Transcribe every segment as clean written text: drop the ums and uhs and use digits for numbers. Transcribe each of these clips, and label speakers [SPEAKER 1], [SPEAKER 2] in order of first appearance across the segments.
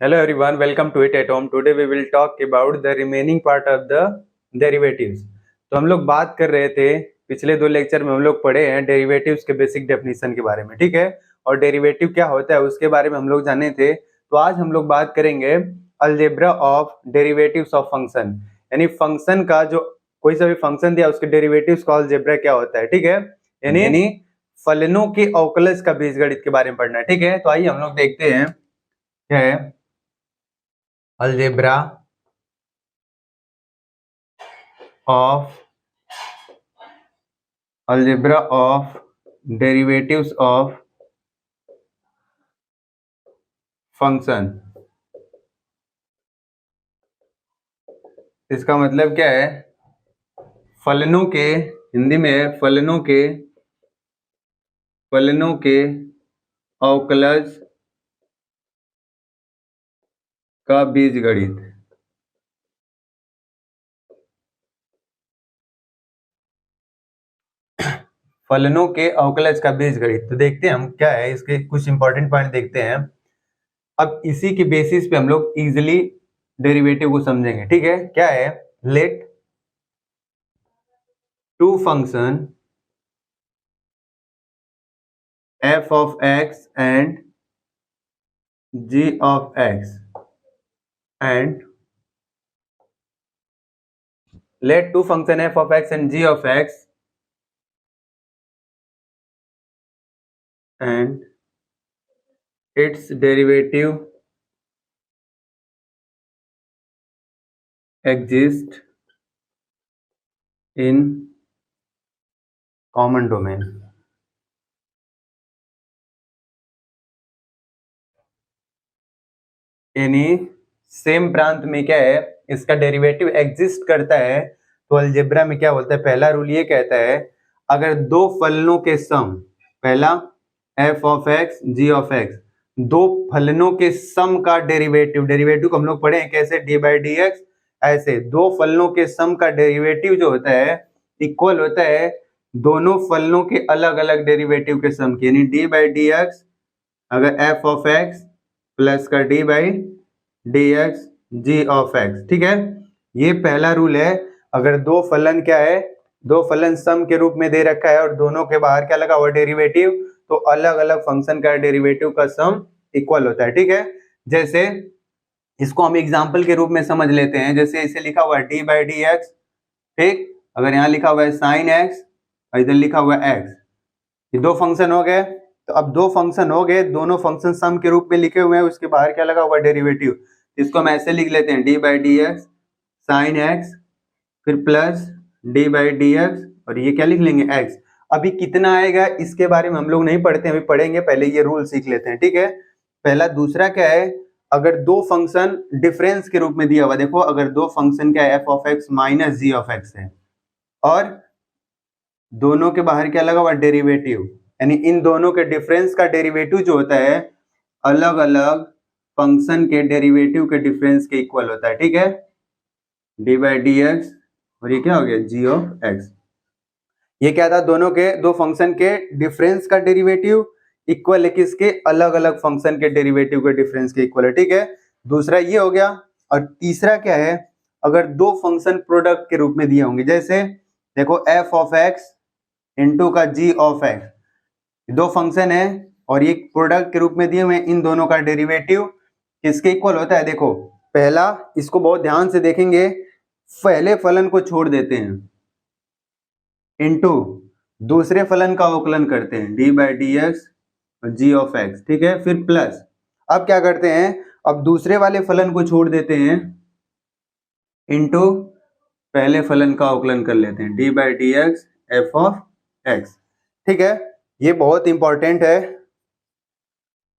[SPEAKER 1] Hello everyone, welcome to It at Home. Today we will talk about the remaining part of the derivatives. तो हम लोग बात कर रहे थे पिछले दो लेक्चर में हम लोग पढ़े हैं डेरिवेटिव्स के बेसिक डेफिनेशन के बारे में, ठीक है। और डेरिवेटिव क्या होता है उसके बारे में हम लोग जाने थे। तो आज हम लोग बात करेंगे algebra of derivatives of function, यानी फंक्शन का जो कोई सा भी फंक्शन दिया उसके डेरिवेटिव्स का अलजेब्रा क्या होता है, ठीक है। यानी फलनों के अवकलज का बीजगणित के बारे में पढ़ना है, ठीक है। तो आइए हम लोग देखते हैं क्या है algebra of derivatives of function। इसका मतलब क्या है, फलनों के, हिंदी में है फलनों के अवकलज का बीजगणित। फलनों के अवकलज का बीजगणित। तो देखते हैं हम क्या है, इसके कुछ इंपॉर्टेंट पॉइंट देखते हैं। अब इसी के बेसिस पे हम लोग इजिली डेरिवेटिव को समझेंगे, ठीक है। क्या है, let two function f of x and g of x and let two function f of x and g of x and its derivative exist in common domain। यानी सेम प्रांत में क्या है, इसका डेरिवेटिव एग्जिस्ट करता है। तो algebra में क्या बोलता है, पहला रूल ये कहता है अगर दो फलनों के सम, पहला f of x g of x, दो फलनों के सम का डेरिवेटिव को हम लोग पढ़े हैं कैसे, डी बाई डी एक्स। ऐसे दो फलनों के सम का डेरिवेटिव जो होता है इक्वल होता है दोनों फलनों के अलग अलग डेरिवेटिव के सम की, यानी डी बाई डी एक्स अगर f ऑफ x प्लस का d by d x g of x, ठीक है। ये पहला रूल है। अगर दो फलन क्या है, दो फलन सम के रूप में दे रखा है और दोनों के बाहर क्या लगा हुआ डेरिवेटिव, तो अलग अलग फंक्शन का डेरिवेटिव का सम इक्वल होता है, ठीक है। जैसे इसको हम एग्जांपल के रूप में समझ लेते हैं, जैसे इसे लिखा हुआ है डी बाई डी एक्स, ठीक। अगर यहाँ लिखा हुआ है साइन एक्स और इधर लिखा हुआ है एक्स, ये दो फंक्शन हो गए। तो अब दो फंक्शन हो गए, दोनों फंक्शन सम के रूप में लिखे हुए हैं, उसके बाहर क्या लगा हुआ डेरिवेटिव। इसको हम ऐसे लिख लेते हैं d by d x sine x फिर plus d by d x और ये क्या लिख लेंगे एक्स। अभी कितना आएगा इसके बारे में हम लोग नहीं पढ़ते, अभी पढ़ेंगे, पहले ये रूल सीख लेते हैं, ठीक है। पहला। दूसरा क्या है, अगर दो फंक्शन डिफरेंस के रूप में दिया हुआ, देखो अगर दो फंक्शन क्या है f of x minus g of x है और दोनों के बाहर क्या लगा हुआ डेरिवेटिव, यानी इन दोनों के डिफरेंस का डेरिवेटिव जो होता है अलग अलग फंक्शन के डेरिवेटिव के डिफरेंस के इक्वल होता है, ठीक है। डी बाई डी एक्स और ये क्या हो गया जी ऑफ एक्स। ये क्या था, दोनों के, दो फंक्शन के डिफरेंस का डेरिवेटिव इक्वल है किसके, अलग अलग फंक्शन के डेरिवेटिव के डिफरेंस के इक्वल है, ठीक है। दूसरा ये हो गया। और तीसरा क्या है, अगर दो फंक्शन प्रोडक्ट के रूप में दिए होंगे, जैसे देखो एफ ऑफ एक्स इंटू का जी ऑफ एक्स, दो फंक्शन है और ये प्रोडक्ट के रूप में दिए हुए हैं, इन दोनों का डेरिवेटिव किसके इक्वल होता है। देखो पहला, इसको बहुत ध्यान से देखेंगे, पहले फलन को छोड़ देते हैं इनटू दूसरे फलन का अवकलन करते हैं d by d x g of x, ठीक है। फिर प्लस, अब क्या करते हैं, अब दूसरे वाले फलन को छोड़ देते हैं इनटू पहले फलन का अवकलन कर लेते हैं d by d x f of x, ठीक है। ये बहुत इंपॉर्टेंट है।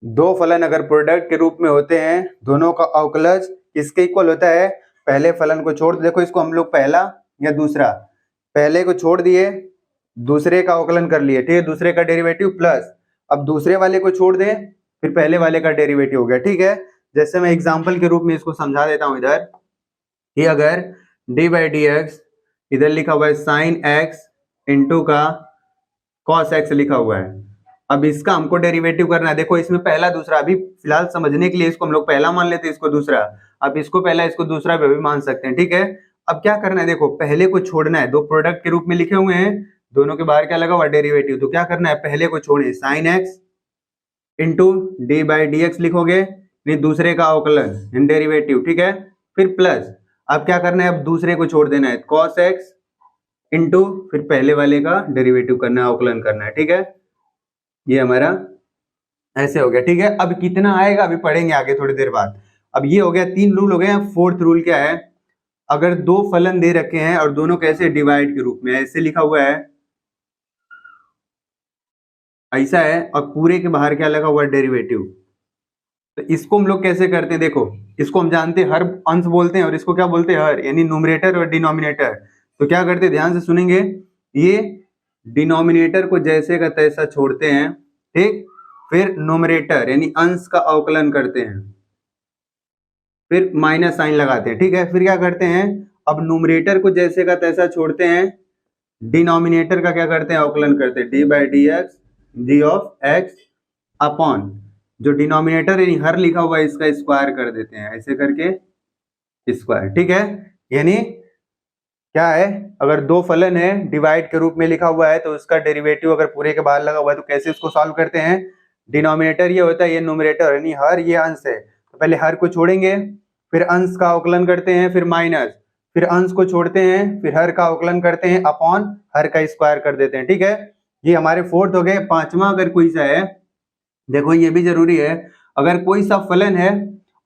[SPEAKER 1] दो फलन अगर प्रोडक्ट के रूप में होते हैं, दोनों का अवकलज किसके इक्वल होता है, पहले फलन को छोड़, देखो इसको हम लोग पहला या दूसरा, पहले को छोड़ दिए दूसरे का अवकलन कर लिए, ठीक है, दूसरे का डेरिवेटिव प्लस, अब दूसरे वाले को छोड़ दें फिर पहले वाले का डेरिवेटिव हो गया, ठीक है। जैसे मैं एग्जांपल के रूप में इसको समझा देता हूं इधर कि अगर डी बाई डी एक्स इधर लिखा हुआ है साइन एक्स इंटू का कॉस एक्स लिखा हुआ है, अब इसका हमको डेरिवेटिव करना है। देखो इसमें पहला दूसरा, अभी फिलहाल समझने के लिए इसको हम लोग पहला मान लेते हैं, इसको दूसरा। अब इसको पहला इसको दूसरा भी मान सकते हैं, ठीक है। अब क्या करना है, देखो पहले को छोड़ना है, दो प्रोडक्ट के रूप में लिखे हुए हैं, दोनों के बाहर क्या लगा हुआ डेरिवेटिव, तो क्या करना है पहले को छोड़े, sine x into D by d x लिखोगे, फिर दूसरे का अवकलन डेरिवेटिव, ठीक है। फिर प्लस, अब क्या करना है, अब दूसरे को छोड़ देना है, कॉस एक्स इंटू फिर पहले वाले का डेरिवेटिव करना है, अवकलन करना है, ठीक है। ये हमारा ऐसे हो गया, ठीक है। अब कितना आएगा अभी पढ़ेंगे आगे थोड़ी देर बाद। अब ये हो गया, 3 रूल हो गए। फोर्थ रूल क्या है, अगर दो फलन दे रखे हैं और दोनों कैसे डिवाइड के रूप में, ऐसे लिखा हुआ है, ऐसा है, और पूरे के बाहर क्या लगा हुआ है डेरिवेटिव, तो इसको हम लोग कैसे करते हैं, देखो इसको हम जानते हैं हर अंश बोलते हैं, और इसको क्या बोलते हैं हर, यानी न्यूमरेटर और डिनोमिनेटर। तो क्या करते हैं, ध्यान से सुनेंगे, ये डिनोमिनेटर को जैसे का तैसा छोड़ते हैं, ठीक, फिर न्यूमरेटर यानी अंश का अवकलन करते हैं, फिर माइनस साइन लगाते हैं, ठीक है। फिर क्या करते हैं, अब न्यूमरेटर को जैसे का तैसा छोड़ते हैं, डिनोमिनेटर का क्या करते हैं, अवकलन करते हैं, d by d x D of x upon जो डिनोमिनेटर यानी हर लिखा हुआ है इसका स्क्वायर कर देते हैं, ऐसे करके स्क्वायर, ठीक है। यानी क्या है, अगर दो फलन है डिवाइड के रूप में लिखा हुआ है, तो उसका डेरिवेटिव अगर पूरे के बाहर लगा हुआ है तो कैसे उसको सॉल्व करते हैं, डिनोमिनेटर ये होता है, ये न्यूमरेटर यानी हर, ये अंश है, तो पहले हर को छोड़ेंगे, फिर अंश का अवकलन करते हैं, फिर माइनस, फिर अंश को छोड़ते हैं, फिर हर का अवकलन करते हैं, अपॉन हर का स्क्वायर कर देते हैं, ठीक है। ये हमारे फोर्थ हो गए। पांचवा अगर कोई सा है, देखो ये भी जरूरी है, अगर कोई सा फलन है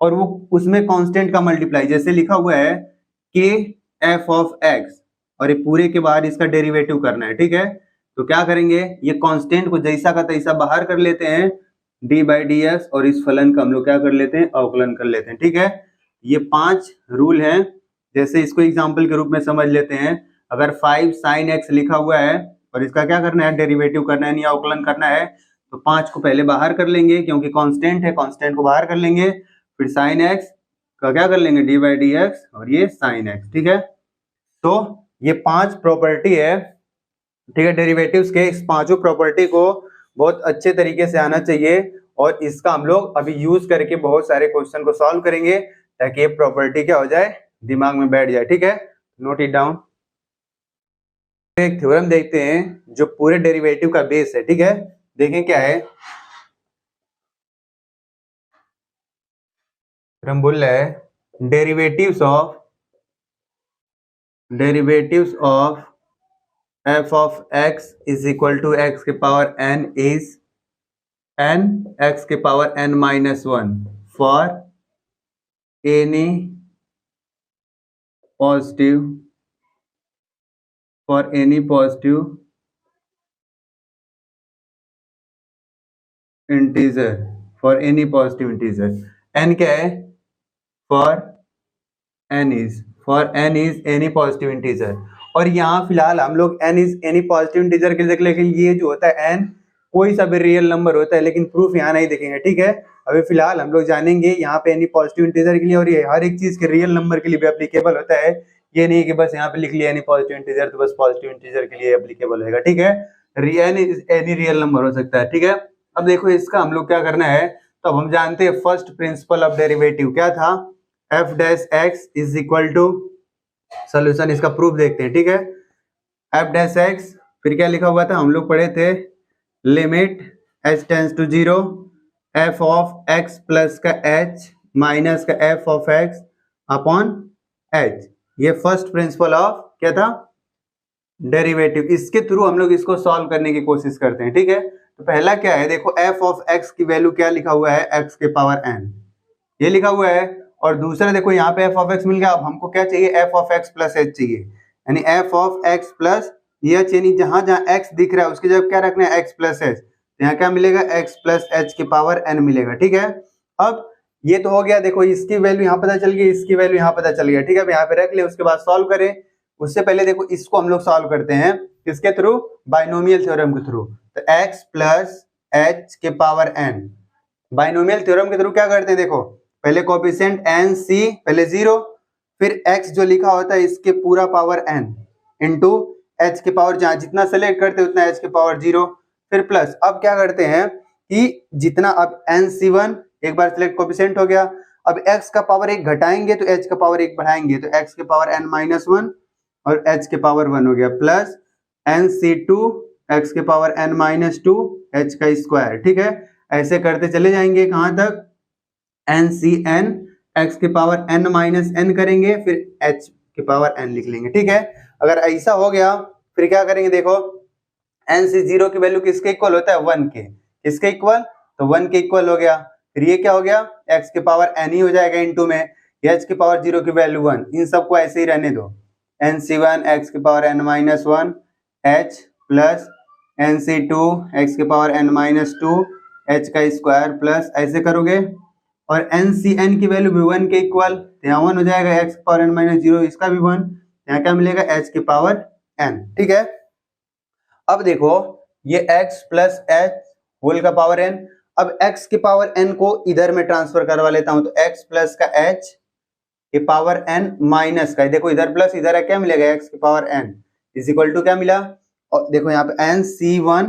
[SPEAKER 1] और वो उसमें कांस्टेंट का मल्टीप्लाई, जैसे लिखा हुआ है के एफ ऑफ एक्स, और ये पूरे के बाहर इसका डेरिवेटिव करना है, ठीक है। तो क्या करेंगे, ये कांस्टेंट को जैसा का तैसा बाहर कर लेते हैं, डी बाई डी एक्स, और इस फलन का हम लोग क्या कर लेते हैं, अवकलन कर लेते हैं, ठीक है। ये 5 रूल हैं। जैसे इसको एग्जाम्पल के रूप में समझ लेते हैं, अगर 5 साइन एक्स लिखा हुआ है और इसका क्या करना है, डेरिवेटिव करना है, या अवकलन करना है, तो 5 को पहले बाहर कर लेंगे क्योंकि कांस्टेंट है, कांस्टेंट को बाहर कर लेंगे, फिर साइन एक्स का क्या कर लेंगे, डी बाई डी एक्स, और ये साइन एक्स, ठीक है। तो ये 5 प्रॉपर्टी है, ठीक है, डेरिवेटिव्स के। इस पांचों प्रॉपर्टी को बहुत अच्छे तरीके से आना चाहिए, और इसका हम लोग अभी यूज करके बहुत सारे क्वेश्चन को सॉल्व करेंगे, ताकि ये प्रॉपर्टी क्या हो जाए, दिमाग में बैठ जाए, ठीक है। Note it down. एक थ्योरम देखते हैं जो पूरे डेरिवेटिव का बेस है, ठीक है। देखें क्या है, हम बोल रहे हैं derivatives of f of x is equal to x के power n is n x के power n minus 1 for any positive integer, for any positive integer, n क्या है, for n is any positive integer। और यहाँ फिलहाल हम लोग n is any positive integer के लिए, लेकिन ये जो होता है n कोई सा भी रियल नंबर होता है, लेकिन प्रूफ यहाँ नहीं देखेंगे, ठीक है। अभी फिलहाल हम लोग जानेंगे यहाँ पे एनी पॉजिटिव इंटीजर के लिए, और ये हर एक चीज के रियल नंबर के लिए भी एप्लीकेबल होता है। ये नहीं कि बस यहाँ पे लिख लिया एनी पॉजिटिव इंटीजर तो बस पॉजिटिव इंटीजर के लिए एप्लीकेबल होगा, ठीक है। एनी रियल नंबर हो सकता है, ठीक है। अब देखो इसका हम लोग क्या करना है, तो अब हम जानते हैं फर्स्ट प्रिंसिपल ऑफ डेरिवेटिव क्या था, f dash x is equal to, solution इसका प्रूफ देखते हैं, ठीक है। एफ डैश एक्स, फिर क्या लिखा हुआ था, हम लोग पढ़े थे, limit h tends to 0 f of x plus का h माइनस का f of x upon h। ये फर्स्ट प्रिंसिपल ऑफ क्या था, डेरिवेटिव। इसके थ्रू हम लोग इसको सॉल्व करने की कोशिश करते हैं, ठीक है। तो पहला क्या है, देखो f ऑफ x की वैल्यू क्या लिखा हुआ है, x के पावर n, ये लिखा हुआ है। और दूसरा देखो यहाँ पे f ऑफ x मिल गया, अब हमको क्या चाहिए, f of x plus h चाहिए, यानी f of x plus h, यानी जहां जहां x दिख रहा है उसकी जगह क्या रखना है, x प्लस h, तो यहाँ क्या मिलेगा, x प्लस h के पावर n मिलेगा, ठीक है। अब ये तो हो गया, देखो इसकी वैल्यू यहाँ पता चल गई, इसकी वैल्यू यहाँ पता चल गया, ठीक है। अब यहाँ पे रख ले, उसके बाद सॉल्व करें। उससे पहले देखो इसको हम लोग सॉल्व करते हैं किसके थ्रू, बाइनोमियल थ्योरम के थ्रू। तो x प्लस h के पावर n, बाइनोमियल थ्योरम के थ्रू क्या करते हैं, देखो पहले कोएफिशिएंट n c पहले 0, फिर x जो लिखा होता है इसके पूरा पावर n इंटू h के पावर, जहां जितना सेलेक्ट करते हैं उतना h के पावर 0, फिर प्लस। अब क्या करते हैं कि जितना अब NC1 एक बार सिलेक्ट कोफिशिएंट हो गया, अब x का पावर 1 घटाएंगे तो h का पावर 1 बढ़ाएंगे तो x के पावर n-1 और h के पावर 1 हो गया, प्लस NC2 x के पावर n-2 h का स्क्वायर। ठीक है, ऐसे करते चले जाएंगे कहां तक, NCn x के पावर n-n करेंगे, फिर h के पावर n लिख लेंगे। ठीक है, अगर ऐसा हो गया फिर क्या करेंगे, देखो NC0 की वैल्यू किसके इक्वल होता है, 1 के। किसके इक्वल, तो 1 के इक्वल हो गया। फिर ये क्या हो गया, x के पावर n ही हो जाएगा इनटू में h के पावर 0 की वैल्यू 1, इन सबको ऐसे ही रहने दो। NC1 x के power n-1 h plus NC2 x के पावर n-2 h का स्क्वायर प्लस ऐसे करोगे, और NCn की वैल्यू भी 1 के इक्वल, यहाँ 1 हो जाएगा, x के पावर n-0 इसका भी 1, यहाँ क्या मिलेगा, h के पावर n। ठीक है, अब देखो ये x प्लस h होल का पावर n, अब x के पावर n को इधर में ट्रांसफर करवा लेता हूं तो x प्लस का h के पावर n माइनस का, देखो इधर प्लस इधर है, क्या मिलेगा, x के power n is equal to क्या मिला, और देखो यहाँ पे NC1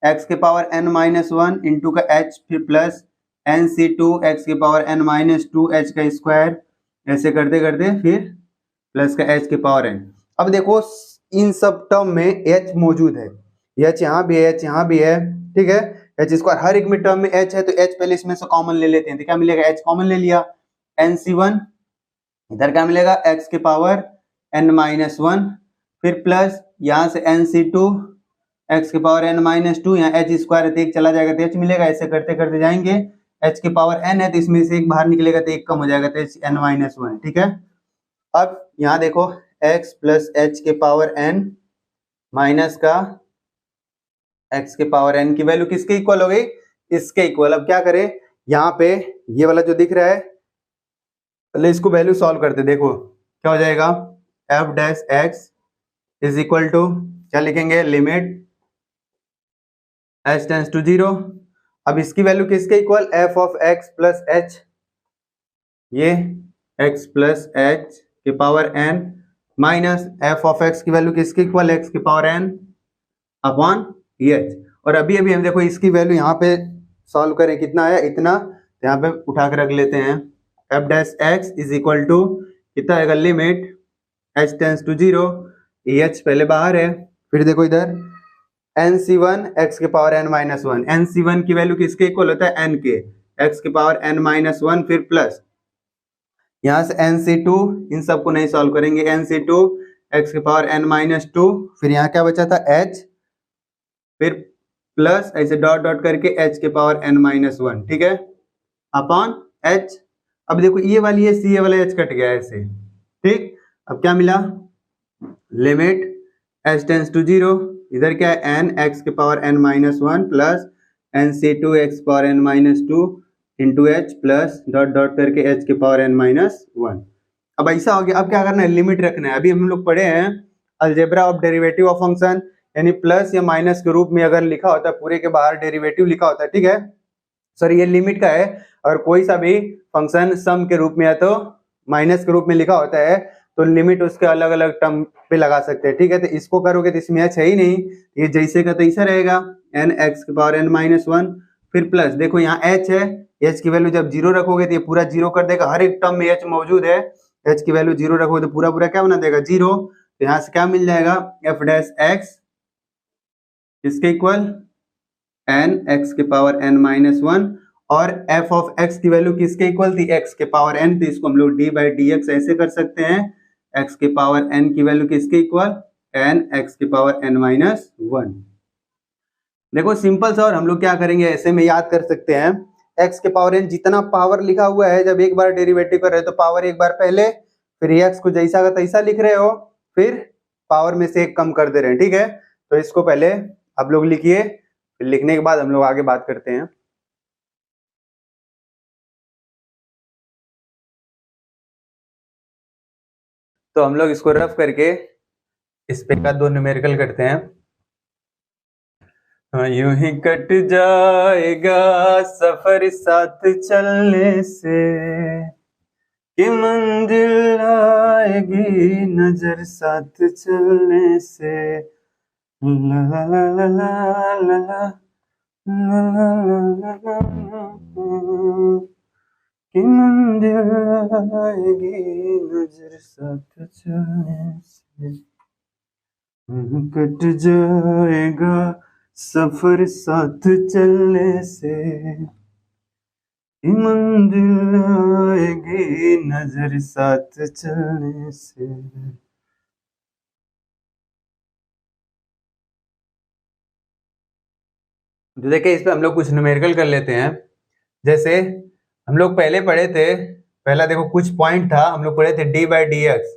[SPEAKER 1] x के पावर n-1 इंटू का h फिर प्लस NC2 x के पावर n-2 h का स्क्वायर, ऐसे करते करते फिर प्लस का h के पावर n। अब देखो इन सब टर्म में h मौजूद है, h यहाँ भी है, h यहाँ भी है। ठीक है, h स्क्वायर हर एक में टर्म में h है तो h पहले इसमें से कॉमन ले लेते हैं, तो क्या मिलेगा, h कॉमन ले लिया, NC1 इधर क्या मिलेगा, x के पावर n-1 फिर प्लस यहाँ से NC2 x के पावर n-2, यहाँ h स्क्वायर है तो एक चला जाएगा तो h मिलेगा, ऐसे करते करते जाएंगे, h के पावर n है तो इसमें से एक बाहर निकलेगा तो एक कम हो जाएगा तो h n-1। ठीक है, अब यहाँ देखो x प्लस h के पावर n माइनस का x के पावर n की वैल्यू किसके इक्वल हो गई, इसके इक्वल। अब क्या करें, यहाँ पे ये वाला जो दिख रहा है पहले इसको वैल्यू सॉल्व करते, देखो क्या हो जाएगा, f dash x is equal to क्या लिखेंगे, लिमिट h टेंड्स टू 0। अब इसकी वैल्यू किसके equal, f of x plus h, ये x प्लस h के power n minus f of x की वैल्यू किसके इक्वल, x के पावर n अपॉन h। और अभी अभी हम देखो इसकी वैल्यू यहाँ पे सॉल्व करें, कितना आया, इतना, तो यहाँ पे उठा के रख लेते हैं, f dash x is equal to कितना आएगा, limit h tends to 0, h पहले बाहर है, फिर देखो इधर NC1 x के पावर n-1, NC1 की वैल्यू किसके इक्वल होता है, n के, x के पावर n-1 फिर प्लस यहाँ से NC2, इन सबको नहीं सॉल्व करेंगे, NC2 x के पावर n-2 फिर यहाँ क्या बचा था h, फिर प्लस ऐसे डॉट डॉट करके h के पावर n-1। ठीक है, अपॉन h। अब देखो ये वाली है सी, ये वाला h कट गया ऐसे। ठीक, अब क्या मिला, लिमिट h टेंड्स टू 0, इधर क्या है n x के power n-1 plus NC2 x power n-2 into h plus dot dot करके h के पावर n-1। अब ऐसा हो गया, अब क्या करना है, लिमिट रखना है। अभी हम लोग पढ़े हैं algebra of derivative of function, यानी प्लस या माइनस के रूप में अगर लिखा होता है, पूरे के बाहर डेरिवेटिव लिखा होता है। ठीक है, सर ये लिमिट का है, और कोई सा भी फंक्शन सम के रूप में या तो माइनस के रूप में लिखा होता है तो लिमिट उसके अलग अलग टर्म पे लगा सकते हैं। ठीक है, तो इसको करोगे तो इसमें h है ही नहीं, ये जैसे का तैसा रहेगा, n x के पावर n-1 फिर प्लस, देखो यहाँ h है, h की वैल्यू जब 0 रखोगे तो ये पूरा 0 कर देगा, हर एक टर्म में h मौजूद है, h की वैल्यू 0 रखोगे तो पूरा पूरा क्या बना देगा, 0। तो यहाँ से क्या मिल जाएगा, f डैश x इसके इक्वल n x के पावर n-1, और f ऑफ x की वैल्यू किसके इक्वल थी, x के पावर n, तो इसको हम लोग d बाई डी एक्स ऐसे कर सकते हैं, x के पावर n की वैल्यू किसके इक्वल, n x के पावर n-1। देखो सिंपल सा, और हम लोग क्या करेंगे, ऐसे में याद कर सकते हैं, x के पावर n जितना पावर लिखा हुआ है, जब एक बार डेरिवेटिव कर रहे हो तो पावर एक बार पहले, फिर x को जैसा का तैसा लिख रहे हो, फिर पावर में से एक कम कर दे रहे हैं। ठीक है, तो इसको पहले आप लोग लिखिए, फिर लिखने के बाद हम लोग आगे बात करते हैं। तो हम लोग इसको रफ करके इस पे का 2 न्यूमेरिकल करते हैं। यूं ही कट जाएगा सफर साथ चलने से, कि मंजिल आएगी नजर साथ चलने से, ला ला ला ला ला ला ला ला ला ला ला कि मंजिल आएगी नजर साथ चलने से कट जाएगा सफर साथ चलने से कि मंजिल आएगी नजर साथ चलने से। तो देखिए इस पे हम लोग कुछ न्यूमेरिकल कर लेते हैं। जैसे हम लोग पहले पढ़े थे, पहला देखो कुछ पॉइंट था, हम लोग पढ़े थे डी बाई डी एक्स।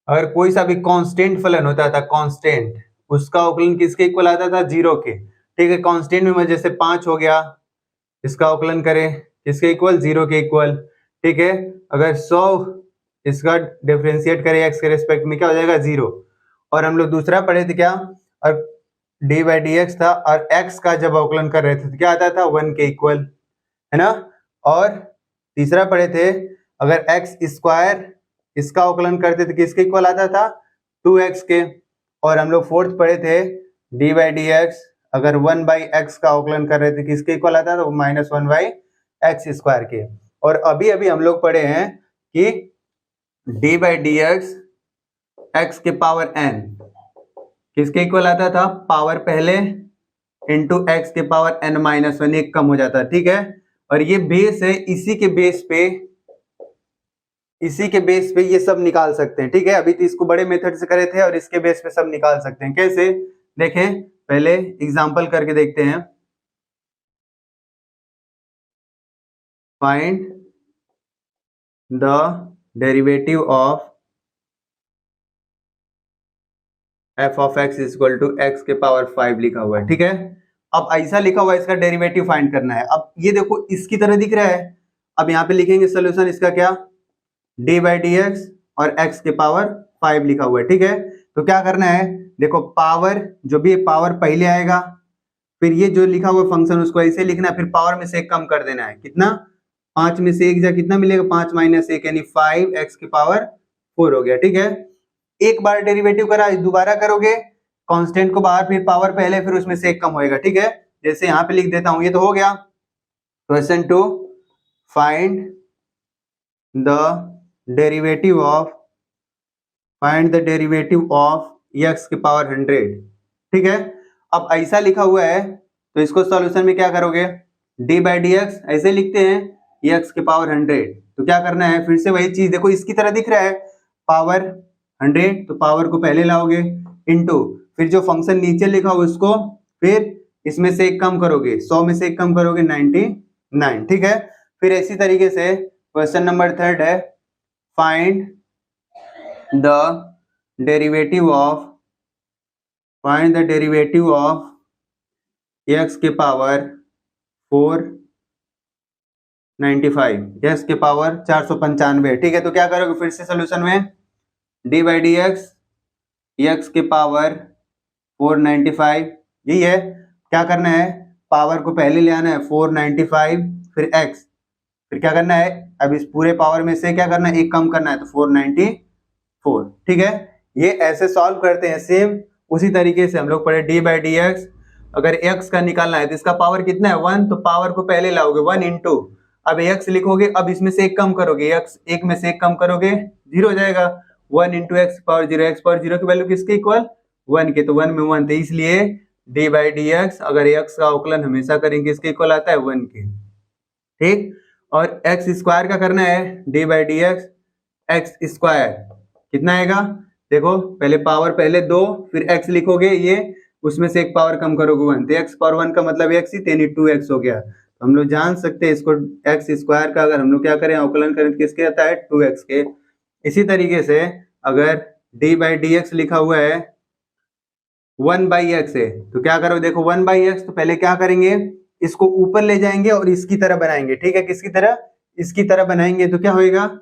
[SPEAKER 1] अगर कोई सा भी कांस्टेंट फलन होता था, कांस्टेंट, उसका अवकलन किसके इक्वल आता था? 0 के। ठीक है, कांस्टेंट में जैसे 5 हो गया, इसका अवकलन करें किसके इक्वल? 0 के इक्वल। ठीक है, अगर 100 इसका डिफरेंशिएट करें एक्स के रेस्पेक्ट में, क्या हो जाएगा? 0। और हम लोग दूसरा पढ़े थे क्या? और डी बाई डी एक्स था, और एक्स का जब अवकलन कर रहे थे तो क्या आता था? 1 के इक्वल, है ना। और तीसरा पढ़े थे, अगर एक्स स्क्वायर इसका अवकलन करते थे किसके इक्वल आता था? 2x के। और हम लोग फोर्थ पढ़े थे, डी बाई डी एक्स अगर 1 बाई एक्स का अवकलन कर रहे थे किसके इक्वल आता था? -1 बाई एक्स स्क्वायर के। और अभी अभी हम लोग पढ़े हैं कि D by d x x के पावर n किसके इक्वल आता था? पावर पहले इंटू एक्स के पावर n-1, एक कम हो जाता। ठीक है, और ये बेस है, इसी के बेस पे ये सब निकाल सकते हैं। ठीक है, अभी तो इसको बड़े मेथड से करे थे और इसके बेस पे सब निकाल सकते हैं। कैसे? देखें, पहले एग्जांपल करके देखते हैं। Find the derivative of f of x equal to x के पावर 5 लिखा हुआ है। ठीक है, अब ऐसा लिखा हुआ है, इसका डेरिवेटिव फाइंड करना है। अब ये देखो इसकी तरह दिख रहा है, अब यहाँ पे लिखेंगे सोल्यूशन इसका क्या? डी बाई डी एक्स और x के पावर 5 लिखा हुआ है। ठीक है, तो क्या करना है? देखो पावर, जो भी पावर पहले आएगा, फिर ये जो लिखा हुआ फंक्शन उसको ऐसे लिखना है, फिर पावर में से एक कम कर देना है। कितना? 5 में से 1 जा कितना मिलेगा? 5 माइनस 1 यानी 5x की पावर 4 हो गया। ठीक है, एक बार डेरिवेटिव करा, दोबारा करोगे कांस्टेंट को बाहर, फिर पावर पहले, फिर उसमें से एक कम होएगा। ठीक है, जैसे यहाँ पे लिख देता हूं, ये तो हो गया। Question 2, find the derivative of x की पावर 100। ठीक है, अब ऐसा लिखा हुआ है तो इसको सॉल्यूशन में क्या करोगे? डी बाई डी एक्स ऐसे लिखते हैं, x की पावर 100। तो क्या करना है? फिर से वही चीज, देखो इसकी तरह दिख रहा है, पावर 100, तो पावर को पहले लाओगे, इनटू फिर जो फंक्शन नीचे लिखा हो उसको फिर इसमें से एक कम करोगे, 100 में से एक कम करोगे 99। ठीक है, फिर इसी तरीके से क्वेश्चन नंबर 3 है, find the derivative of x के पावर 495, x के पावर 495। ठीक है, तो क्या करोगे? फिर से सोल्यूशन में डी बाई डी एक्स के पावर 495, यही है। क्या करना है? पावर को पहले ले आना है 495, फिर x, फिर क्या करना है? अब इस पूरे पावर में से क्या करना है? एक कम करना है, तो 494। ठीक है, ये ऐसे सॉल्व करते हैं। सेम उसी तरीके से हम लोग पढ़े डी बाई डी एक्स, अगर x का निकालना है तो इसका पावर कितना है? 1, तो पावर को पहले लाओगे 1 इंटू, अब x लिखोगे, अब इसमें से एक कम करोगे, x एक में से एक कम करोगे 0 हो जाएगा। 1 into x power 0, x power 0 की वैल्यू किसके इक्वल? 1 के, तो 1 में 1 थे, इसलिए डी बाई डी एक्स अगर x का अवकलन हमेशा करेंगे किसके इक्वल आता है? 1 के। ठीक, और एक्स स्क्वायर का करना है, D by d x square कितना आएगा? देखो पहले पावर पहले 2, फिर x लिखोगे, ये उसमें से एक पावर कम करोगे 1, तो x पावर 1 का मतलब x ही, यानी 2x हो गया। तो हम लोग जान सकते हैं इसको x स्क्वायर का अगर हम लोग क्या करें? अवकलन करें तो किसके आता है? 2x के। इसी तरीके से अगर डी बाई डी एक्स लिखा हुआ है 1 बाई एक्स है, तो क्या करोगे? देखो 1 बाई एक्स, तो पहले क्या करेंगे? इसको ऊपर ले जाएंगे और इसकी तरह बनाएंगे। ठीक है, किसकी तरह? इसकी तरह बनाएंगे, तो क्या होएगा?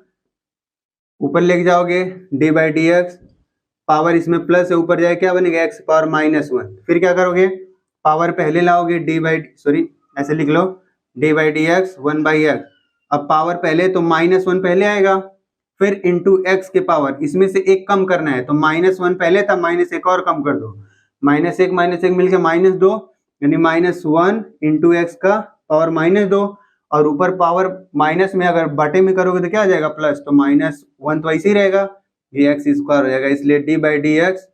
[SPEAKER 1] ऊपर लेके जाओगे d by d x, power इसमें प्लस है, ऊपर जाए क्या बनेगा? X power -1। फिर क्या करोगे? पावर पहले लाओगे, ऐसे लिख लो, d by d x 1 by x, अब पावर पहले तो -1 पहले आएगा, फिर इंटू एक्स के पावर, इसमें से एक कम करना है, तो -1 पहले था, -1 और कम कर दो, माइनस एक मिलकर -2, यानी -1 इंटू एक्स का पावर -2, और ऊपर पावर माइनस में अगर बटे में करोगे तो क्या आ जाएगा प्लस, तो -1 तो ऐसे ही रहेगा, ये एक्स स्क्वायर हो जाएगा। इसलिए D by d x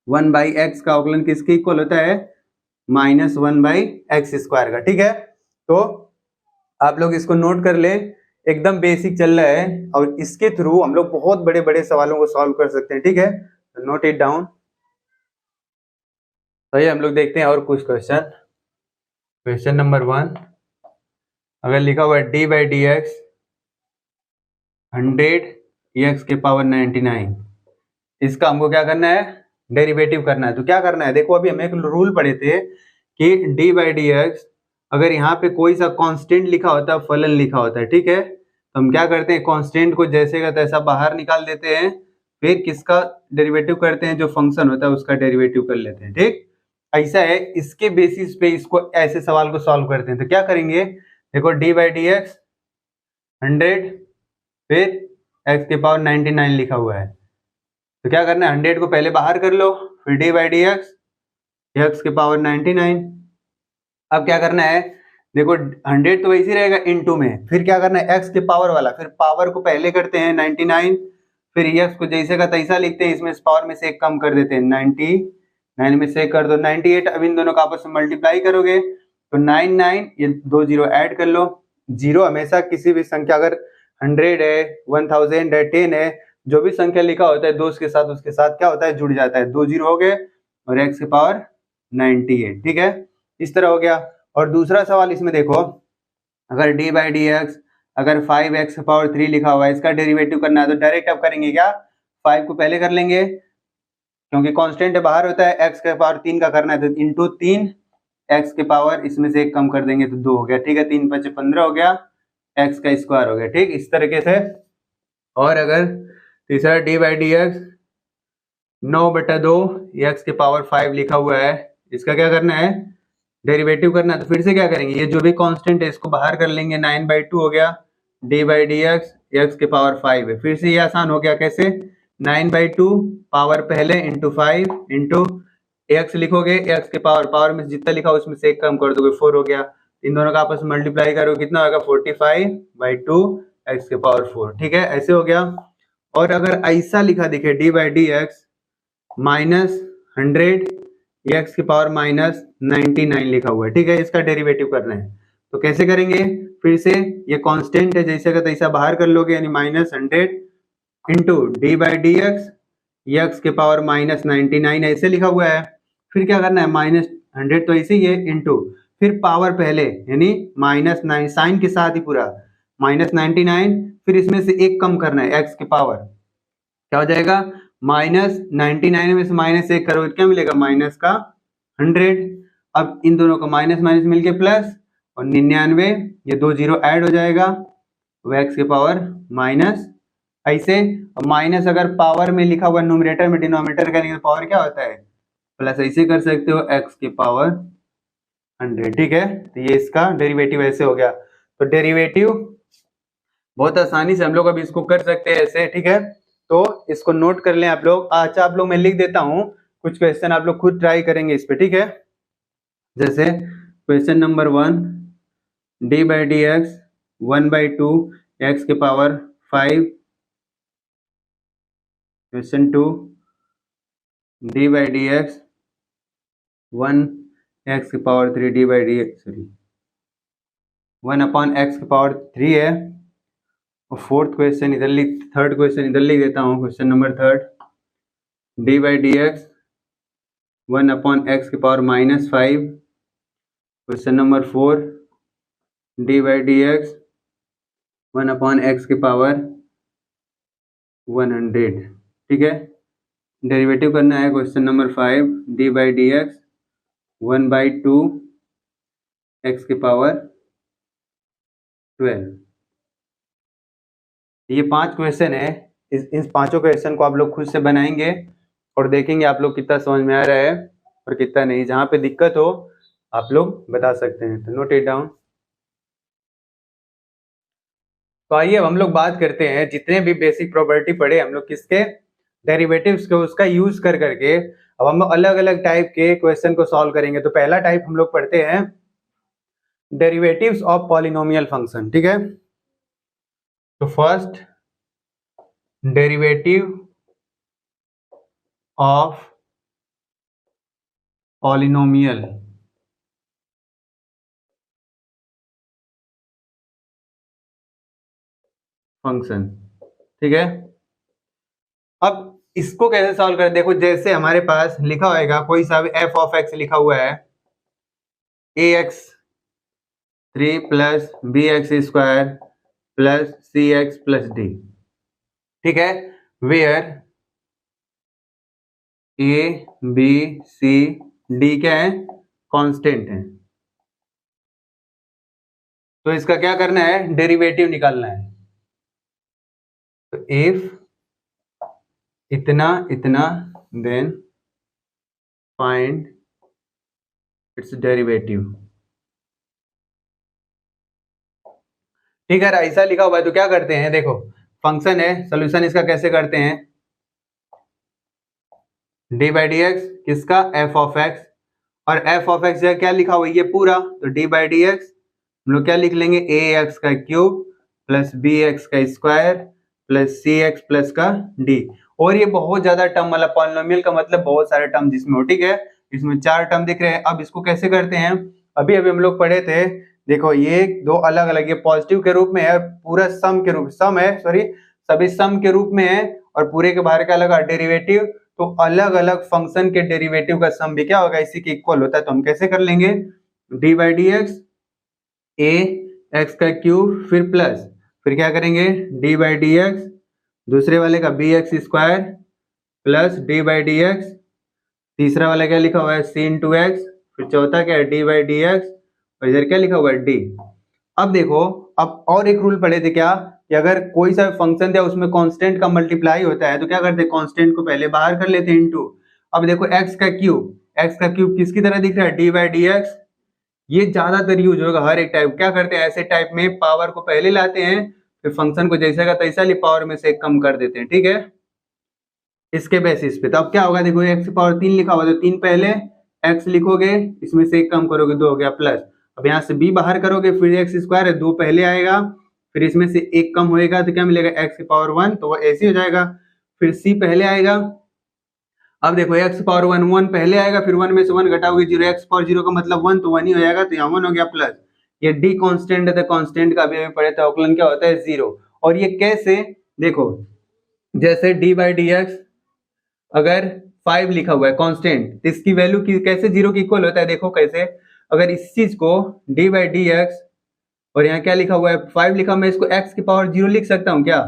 [SPEAKER 1] 1/x का अवकलन किसके इक्वल होता है, -1/x स्क्वायर का। ठीक है, तो आप लोग इसको नोट कर ले, एकदम बेसिक चल रहा है और इसके थ्रू हम लोग बहुत बड़े बड़े सवालों को सॉल्व कर सकते हैं। ठीक है, नोट इट डाउन। तो ये हम लोग देखते हैं और कुछ क्वेश्चन। क्वेश्चन नंबर 1, अगर लिखा हुआ है D by d x 100 x के पावर 99, इसका हमको क्या करना है, डेरिवेटिव करना है। तो क्या करना है, देखो अभी हम एक रूल पढ़े थे कि डी बाई डी एक्स अगर यहाँ पे कोई सा कांस्टेंट लिखा होता है, फलन लिखा होता है, ठीक है, तो हम क्या करते हैं, कांस्टेंट को जैसे का तैसा बाहर निकाल देते हैं, फिर किसका डेरिवेटिव करते हैं, जो फंक्शन होता है उसका डेरिवेटिव कर लेते हैं। ठीक, ऐसा है, इसके बेसिस पे इसको ऐसे सवाल को सॉल्व करते हैं। तो क्या करेंगे, देखो डी बाई डी एक्स 100 फिर एक्स के पावर 99 लिखा हुआ है, तो क्या करना है, 100 को पहले बाहर कर लो, फिर डी बाई डी एक्स के पावर 99। अब क्या करना है, देखो 100 तो वैसे रहेगा इनटू में, फिर क्या करना है, एक्स के पावर वाला, फिर पावर को पहले करते हैं 99, फिर एक्स को जैसे का तैसा लिखते हैं, इसमें इस पावर में से एक कम कर देते हैं, 99 में से कर दो 98। अब इन दोनों का आपस में मल्टीप्लाई करोगे तो 99, ये 2 जीरो ऐड कर लो। जीरो हमेशा किसी भी संख्या, अगर 100 है, 1000 है, 10 है, जो भी संख्या लिखा होता है 2 के साथ, उसके साथ क्या होता है, जुड़ जाता है। 2 जीरो हो गए और एक्स के पावर 98। ठीक है, इस तरह हो गया। और दूसरा सवाल इसमें देखो, अगर डी बाई डी एक्स अगर 5x पावर 3 लिखा हुआ है, इसका डेरिवेटिव करना है, तो डायरेक्ट अब करेंगे क्या, 5 को पहले कर लेंगे, क्योंकि कांस्टेंट बाहर होता है, x के पावर 3 का करना है, तो इंटू 3 x के पावर इसमें से एक कम कर देंगे तो 2 हो गया। ठीक है, 3 5 15 हो गया, x का स्क्वायर हो गया। ठीक, इस तरीके से। और अगर तीसरा D by d x 9/2 x के पावर 5 लिखा हुआ है, इसका क्या करना है, डेरिवेटिव करना है। तो फिर से क्या करेंगे, ये जो भी कांस्टेंट है इसको बाहर कर लेंगे, 9/2 हो गया, डी बाई डी एक्स के पावर 5 है। फिर से ये आसान हो गया, कैसे, 9/2 पावर पहले इंटू 5 इंटू एक्स लिखोगे, एक्स के पावर में जितना लिखा उसमें से एक कम कर दोगे, 4 हो गया। इन दोनों का आपस में मल्टीप्लाई करो, कितना होगा, 45/2 एक्स के पावर 4। ठीक है, ऐसे हो गया। और अगर ऐसा लिखा दिखे D by d x -100 x की पावर -99 लिखा हुआ है, ठीक है, इसका डेरिवेटिव करना है। तो कैसे करेंगे, फिर से ये कांस्टेंट है, जैसे का तैसा बाहर कर लोगे, यानी -100 into D by d x के पावर -99 ऐसे लिखा हुआ है। फिर क्या करना है, -100 तो ऐसे ही है, इंटू फिर पावर पहले, यानी -9 साइन के साथ ही पूरा -99, फिर इसमें से एक कम करना है, एक्स के पावर, क्या हो जाएगा, -99 में से -1 करोगे क्या मिलेगा, माइनस का 100। अब इन दोनों का माइनस माइनस मिलके प्लस, और 99, ये 2 जीरो ऐड हो जाएगा, वो एक्स के पावर माइनस ऐसे। और माइनस अगर पावर में लिखा हुआ न्यूमरेटर में डिनोमिनेटर करेंगे तो पावर क्या होता है, प्लस ऐसे कर सकते हो, एक्स के पावर 100। ठीक है, तो ये इसका डेरिवेटिव ऐसे हो गया। तो डेरिवेटिव बहुत आसानी से हम लोग अभी इसको कर सकते हैं ऐसे। ठीक है, तो इसको नोट कर लें आप लोग। अच्छा, आप लोग मैं लिख देता हूं, कुछ क्वेश्चन आप लोग खुद ट्राई करेंगे इस पे। ठीक है, जैसे question number 1, d by d x 1/2 x के power 5। Question 2, d by d x 1 x के power 3 d by d x, sorry 1/x के पावर 3 है। और फोर्थ क्वेश्चन इधर लिख, थर्ड क्वेश्चन इधर लिख देता हूँ, question number 3, d by d x 1/x के power -5। Question number 4, D by d x 1/x के पावर 100। ठीक है, डेरिवेटिव करना है। Question number 5, D by d x 1/2 x के पावर 12। ये 5 क्वेश्चन है, इन पांचों क्वेश्चन को आप लोग खुद से बनाएंगे और देखेंगे आप लोग कितना समझ में आ रहा है और कितना नहीं। जहां पे दिक्कत हो आप लोग बता सकते हैं, तो नोट इट डाउन। तो आइए अब हम लोग बात करते हैं, जितने भी बेसिक प्रॉपर्टी पढ़े हम लोग किसके, डेरिवेटिव्स के, उसका यूज कर करके अब हम अलग अलग टाइप के क्वेश्चन को सॉल्व करेंगे। तो पहला टाइप हम लोग पढ़ते हैं डेरिवेटिव्स ऑफ पॉलिनोमियल फंक्शन, ठीक है। तो first derivative of polynomial function, ठीक है। अब इसको कैसे सॉल्व करें, देखो जैसे हमारे पास लिखा होगा कोई सा भी एफ ऑफ एक्स लिखा हुआ है, a x 3 plus b x square plus c x plus d, ठीक है। Where a b c d क्या है, कांस्टेंट है। तो इसका क्या करना है, डेरिवेटिव निकालना है। तो इफ इतना इतना देन फाइंड इट्स डेरिवेटिव, ठीक है। ऐसा लिखा हुआ है तो क्या करते हैं, देखो फंक्शन है, सोल्यूशन इसका कैसे करते हैं, डी बाई डी एक्स किसका, एफ ऑफ एक्स, और एफ ऑफ एक्स क्या लिखा हुआ है ये पूरा, तो डी बाई डी एक्स हम लोग क्या लिख लेंगे, ए एक्स का क्यूब प्लस बी एक्स का square plus c x plus का डी। और ये बहुत ज्यादा टर्म वाला पॉलिनोमियल का मतलब बहुत सारे टर्म जिसमें हो, ठीक है। इसमें 4 टर्म दिख रहे हैं। अब इसको कैसे करते हैं, अभी अभी हम लोग पढ़े थे, देखो ये दो अलग अलग, ये पॉजिटिव के रूप में है, पूरा सम के रूप, सम है सॉरी, सभी सम के रूप में है, और पूरे के बाहर का लगा डेरिवेटिव। तो अलग अलग फंक्शन के डेरिवेटिव का सम भी क्या होगा, इसी के इक्वल होता है। तो हम कैसे कर लेंगे, D by d x a x का क्यूब फिर प्लस, फिर क्या करेंगे डी बाई डी एक्स, दूसरे वाले का b x square plus d by d x, तीसरा वाला क्या लिखा हुआ है सी इंटू एक्स, फिर चौथा क्या है डी बाई डी एक्स, और इधर क्या लिखा हुआ है डी। अब देखो, अब और एक रूल पढ़े थे क्या, कि अगर कोई सा फंक्शन दिया उसमें कांस्टेंट का मल्टीप्लाई होता है तो क्या करते हैं, कांस्टेंट को पहले बाहर कर लेते हैं इनटू। अब देखो एक्स का क्यूब किसकी तरह दिख रहा है, डी बाई डी एक्स। ये ज्यादातर यूज होगा हर एक टाइप, क्या करते हैं ऐसे टाइप में पावर को पहले लाते हैं, फिर फंक्शन को जैसा का तैसा ही पावर में से एक कम कर देते हैं, ठीक है, इसके बेसिस पे। तो अब क्या होगा, देखो एक्स पावर 3 लिखा हुआ, तो 3 पहले एक्स लिखोगे, इसमें से एक कम करोगे 2 हो गया प्लस, अब यहाँ से b बाहर करोगे, फिर एक्स स्क्वायर है 2 पहले आएगा, फिर इसमें से एक कम होएगा तो क्या मिलेगा एक्स की पावर 1, तो वो ऐसे हो जाएगा। फिर c पहले आएगा, अब देखो एक्स पावर 1 पहले आएगा, फिर 1 में से 1 घटाओगे 0, एक्स पावर 0 का मतलब 1, तो 1 ही हो जाएगा, तो यहाँ 1 हो गया प्लस। ये d कांस्टेंट है, तो कांस्टेंट का अभी पढ़े थे अवकलन क्या होता है 0। और ये कैसे, देखो जैसे d बाई डी एक्स अगर 5 लिखा हुआ है कांस्टेंट, इसकी वैल्यू की कैसे 0 की इक्वल होता है, देखो कैसे, अगर इस चीज को d बाई डी एक्स और यहाँ क्या लिखा हुआ है 5 लिखा, मैं इसको x की पावर 0 लिख सकता हूँ क्या,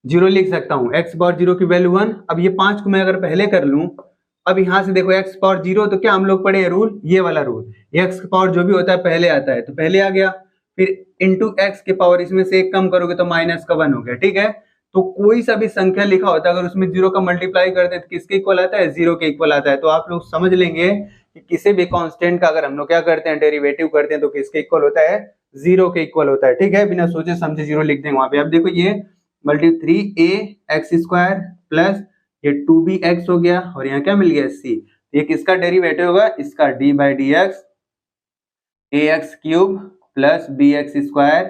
[SPEAKER 1] 0 लिख सकता हूँ, x पावर 0 की वैल्यू 1। अब ये 5 को मैं अगर पहले कर लूं, अब यहाँ से देखो x पावर 0, तो क्या हम लोग पढ़े रूल, ये वाला रूल, x की पावर जो भी होता है पहले आता है, तो पहले आ गया, फिर इंटू एक्स की पावर इसमें से एक कम करोगे तो माइनस का 1 हो गया, ठीक है। तो कोई सा भी संख्या लिखा होता है अगर उसमें 0 का मल्टीप्लाई करते हैं तो किसके इक्वल आता है, 0 के इक्वल आता है। तो आप लोग समझ लेंगे कि किसी भी कांस्टेंट का अगर हम लोग क्या करते हैं डेरिवेटिव करते हैं तो किसके इक्वल होता है, 0 के इक्वल होता है, ठीक है। बिना सोचे समझे 0 लिख देंगे वहां पे। अब देखो ये multi 3a x square plus ये 2b एक्स हो गया, और यहाँ क्या मिल गया c, ये किसका डेरिवेटिव होगा, इसका d by d x a x cube plus b x square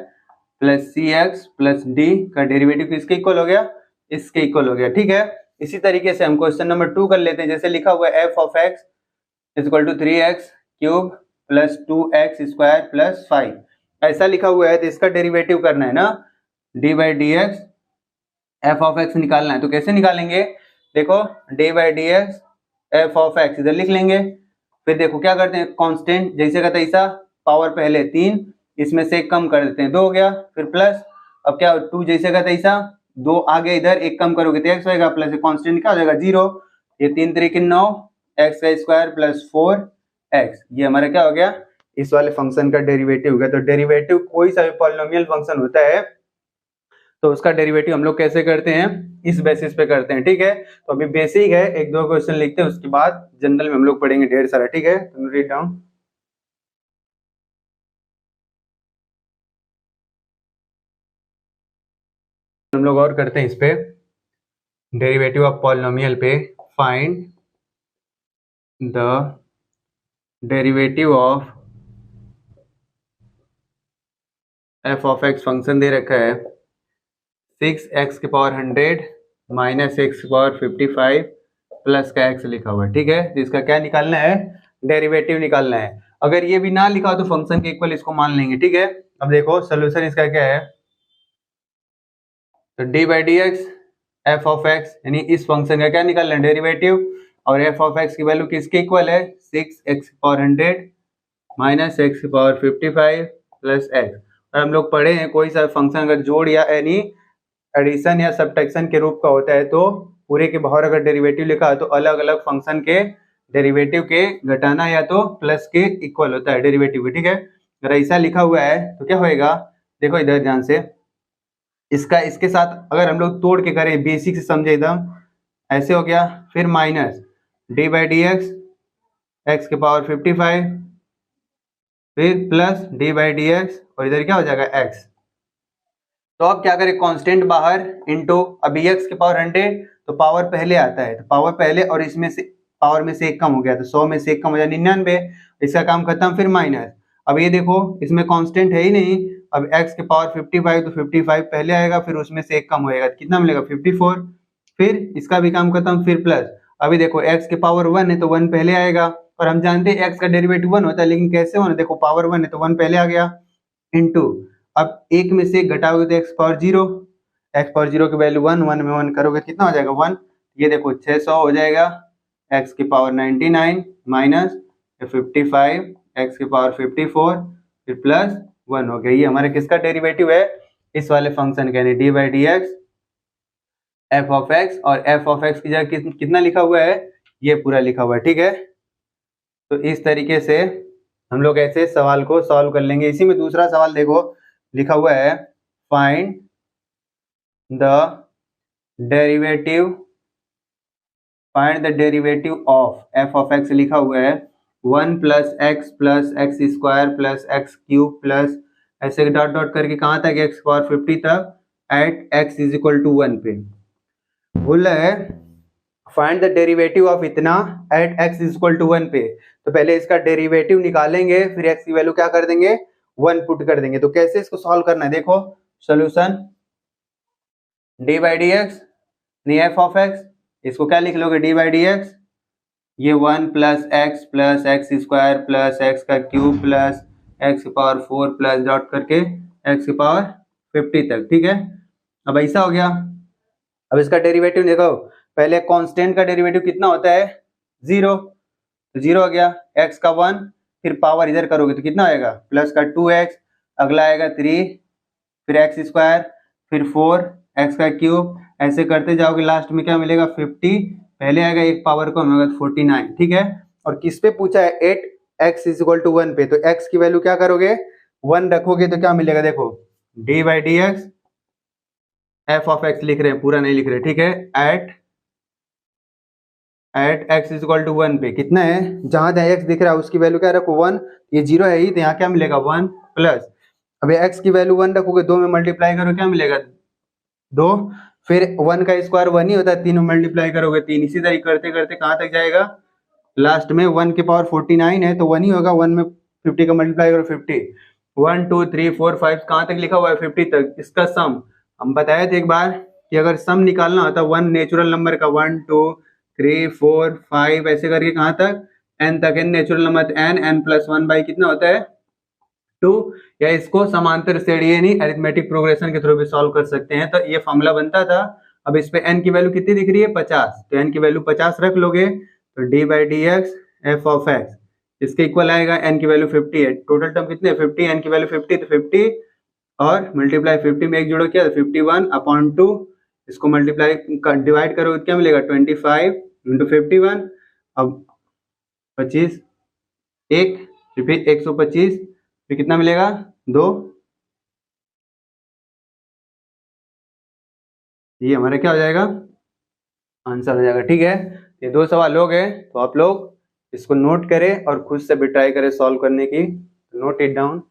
[SPEAKER 1] plus c x plus d का डेरिवेटिव किसके इक्वल हो गया, इसके इक्वल हो गया, ठीक है। इसी तरीके से हम क्वेश्चन नंबर 2 कर लेते हैं, जैसे लिखा हुआ है f of x is equal to 3x cube plus 2x square plus 5, ऐसा लिखा हुआ है, तो इसका डेरिवेटिव करना है ना, d by d x f of x निकालना है। तो कैसे निकालेंगे, देखो d by d x f of x इधर लिख लेंगे, फिर देखो क्या करते हैं कांस्टेंट जैसे का तैसा, पावर पहले 3, इसमें से एक कम कर देते हैं 2 हो गया, फिर प्लस, अब क्या 2 जैसे का तैसा 2 आगे इधर एक कम करोगे तो x होएगा, प्लस कांस्टेंट क्या हो जाएगा 0, ये 3 3 9 एक्स का स्क्वायर प्लस 4x, ये हमारा क्या हो गया, इस वाले फंक्शन का डेरिवेटिव हो गया। तो डेरिवेटिव कोई सा भी पॉलिनोमियल फंक्शन होता है तो उसका डेरिवेटिव हम लोग कैसे करते हैं, इस बेसिस पे करते हैं, ठीक है। तो अभी बेसिक है, एक दो क्वेश्चन लिखते हैं, उसके बाद जनरल में हम लोग पढ़ेंगे ढेर सारा, ठीक है। तो रीड डाउन, हम लोग और करते हैं इस पे डेरिवेटिव ऑफ पॉलिनोमियल पे, find the derivative of f of x function दे रखा है 6x की पावर 100 माइनस एक्स की पावर 55 प्लस का x लिखा हुआ है। ठीक है, तो इसका क्या निकालना है, डेरिवेटिव निकालना है। अगर ये भी ना लिखा हो तो फंक्शन के इक्वल इसको मान लेंगे। ठीक है, अब देखो सोल्यूशन इसका क्या है, तो D by d x f of x, यानी इस फंक्शन का क्या निकालना है, डेरिवेटिव, और एफ ऑफ एक्स की वैल्यू किसके इक्वल है, 6x की पावर 100 माइनस एक्स की पावर 55 प्लस एक्स। और हम लोग पढ़े हैं कोई सा फंक्शन अगर जोड़ या यानी एडिशन या सब्ट्रैक्शन के रूप का होता है तो पूरे के बाहर अगर डेरिवेटिव लिखा है तो अलग अलग फंक्शन के डेरिवेटिव के घटाना या तो प्लस के इक्वल होता है डेरिवेटिव के। ठीक है, अगर ऐसा लिखा हुआ है तो क्या होएगा, देखो इधर ध्यान से, इसका इसके साथ अगर हम लोग तोड़ के करें, बेसिक से समझे एकदम, ऐसे हो गया, फिर minus D by d x x के पावर 55 फिर plus d by d x और इधर क्या हो जाएगा एक्स। तो अब क्या करें, कांस्टेंट बाहर इनटू, अभी x की पावर 100 तो पावर पहले आता है, तो पावर पहले और इसमें से पावर में से एक कम हो गया तो 100 में से एक कम हो जाए 99, इसका काम खत्म, फिर माइनस। अब ये देखो इसमें कांस्टेंट है ही नहीं, अब x की पावर 55 तो 55 पहले आएगा फिर उसमें से एक कम होएगा, कितना मिलेगा 54, फिर इसका भी काम खत्म, फिर प्लस। अभी देखो x की पावर 1 है तो 1 पहले आएगा, और हम जानते हैं x का डेरिवेटिव 1 होता है, लेकिन कैसे होना, देखो पावर 1 है तो 1 पहले आ गया, इनटू, अब एक में से घटाओगे तो एक्स पावर 0, एक्स पावर 0 की वैल्यू 1, 1 में 1 करोगे कितना हो जाएगा 1, ये देखो 600 हो जाएगा, एक्स की पावर 99 माइनस 55 एक्स की पावर 54 फिर प्लस 1 हो गया। ये हमारे किसका डेरिवेटिव है, इस वाले फंक्शन का, यानी d by d x f of x, और एफ ऑफ एक्स की जगह कितना लिखा हुआ है, ये पूरा लिखा हुआ है। ठीक है, तो इस तरीके से हम लोग ऐसे सवाल को सॉल्व कर लेंगे। इसी में दूसरा सवाल देखो लिखा हुआ है, find the derivative of f of x लिखा हुआ है 1 plus x square plus x cube plus ऐसे डॉट डॉट करके कहाँ तक, एक्स पावर 50 तक, at x is equal to 1 पे बोल रहा है फाइंड द डेरिवेटिव ऑफ इतना at x is equal to 1 पे। तो पहले इसका डेरिवेटिव निकालेंगे, फिर एक्स की वैल्यू क्या कर देंगे 1 पुट कर देंगे। तो कैसे इसको सॉल्व करना है, देखो solution D by d x नहीं एफ ऑफ एक्स, इसको क्या लिख लोगे डी बाई डी एक्स, ये 1 plus x square plus x का क्यूब प्लस एक्स की पावर 4 प्लस डॉट करके एक्स की पावर 50 तक। ठीक है, अब ऐसा हो गया। अब इसका डेरिवेटिव देखो, पहले कांस्टेंट का डेरिवेटिव कितना होता है 0, तो 0 हो गया, x का 1 फिर पावर इधर करोगे तो कितना आएगा प्लस का 2x, अगला आएगा 3 फिर एक्स स्क्वायर फिर 4 एक्स का क्यूब, ऐसे करते जाओगे लास्ट में क्या मिलेगा 50, पहले आएगा एक पावर को हमें 49। ठीक है, और किस पे पूछा है 8 एक्स इज इक्वल टू 1 पे, तो x की वैल्यू क्या करोगे 1 रखोगे तो क्या मिलेगा, देखो d by d x f of x लिख रहे हैं, पूरा नहीं लिख रहे। ठीक है, at x is equal to 1 पे कितना है, जहां एक्स दिख रहा है उसकी वैल्यू क्या रखो 1, ये 0 है ही तो यहाँ क्या मिलेगा 1 प्लस, अब एक्स की वैल्यू 1 रखोगे 2 में मल्टीप्लाई करो क्या मिलेगा 2, फिर 1 का स्क्वायर 1 ही होता है, 3 में मल्टीप्लाई करोगे 3, इसी तरह करते करते कहाँ तक जाएगा, लास्ट में 1 की पावर 49 है तो 1 ही होगा, 1 में 50 का मल्टीप्लाई करो 50, 1 2 3 4 5 कहाँ तक लिखा हुआ है 50 तक। इसका सम हम बताए थे एक बार कि अगर सम निकालना होता है 1 नेचुरल नंबर का 1 2 3 4 5 ऐसे करके कहाँ तक n तक, n natural number n plus 1 by कितना होता है 2, या इसको समांतर श्रेणी यानी अरिथमेटिक प्रोग्रेशन के थ्रू भी सॉल्व कर सकते हैं। तो ये फॉर्मूला बनता था। अब इस पे n की वैल्यू कितनी दिख रही है 50, तो n की वैल्यू 50 रख लोगे तो D by d x f of x इसके इक्वल आएगा, n की वैल्यू 50 है, टोटल टर्म कितने 50, n की वैल्यू 50 तो 50 और मल्टीप्लाई 50 में एक जोड़ो क्या 51/2, इसको मल्टीप्लाई डिवाइड करो क्या मिलेगा 25 इंटू 51, अब 25 1 फिर 125 फिर कितना मिलेगा 2, ये हमारा क्या हो जाएगा आंसर हो जाएगा। ठीक है, ये 2 सवाल हो गए, तो आप लोग इसको नोट करें और खुद से भी ट्राई करें सॉल्व करने की, नोट इट डाउन।